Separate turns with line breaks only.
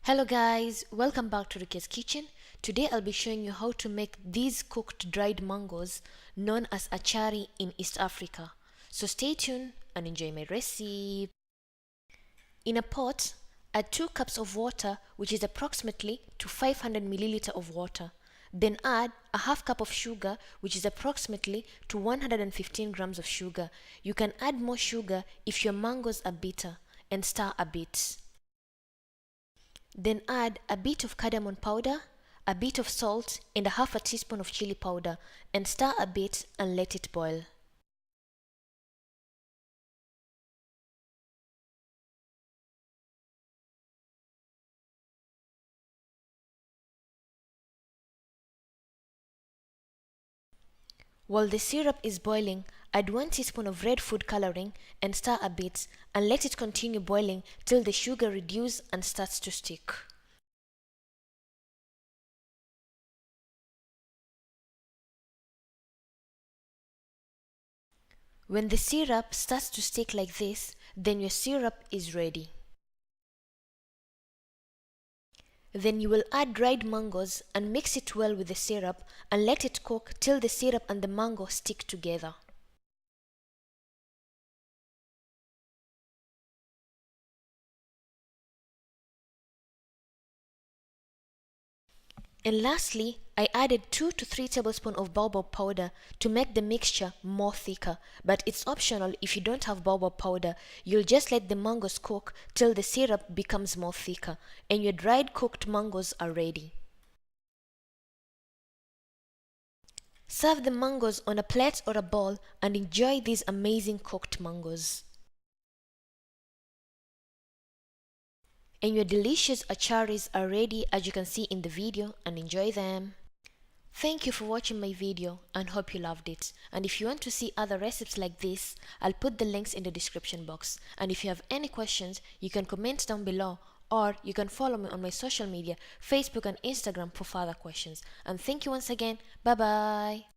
Hello guys, welcome back to Rike's Kitchen. Today I'll be showing you how to make these cooked dried mangoes known as Achari in East Africa. So stay tuned and enjoy my recipe. In a pot, add 2 cups of water, which is approximately to 500 milliliter of water. Then add a half cup of sugar, which is approximately to 115 grams of sugar. You can add more sugar if your mangoes are bitter, and stir a bit. Then add a bit of cardamon powder, a bit of salt, and a half a teaspoon of chili powder, and stir a bit and let it boil. While the syrup is boiling, add 1 teaspoon of red food coloring and stir a bit and let it continue boiling till the sugar reduces and starts to stick. When the syrup starts to stick like this, then your syrup is ready. Then you will add dried mangoes and mix it well with the syrup and let it cook till the syrup and the mango stick together. And lastly, I added 2 to 3 tablespoons of baobab powder to make the mixture more thicker, but it's optional if you don't have baobab powder. You'll just let the mangoes cook till the syrup becomes more thicker, and your dried cooked mangoes are ready. Serve the mangoes on a plate or a bowl and enjoy these amazing cooked mangoes. And your delicious acharis are ready, as you can see in the video, and enjoy them. Thank you for watching my video and hope you loved it. And if you want to see other recipes like this, I'll put the links in the description box. And if you have any questions, you can comment down below, or you can follow me on my social media, Facebook and Instagram, for further questions. And thank you once again. Bye bye.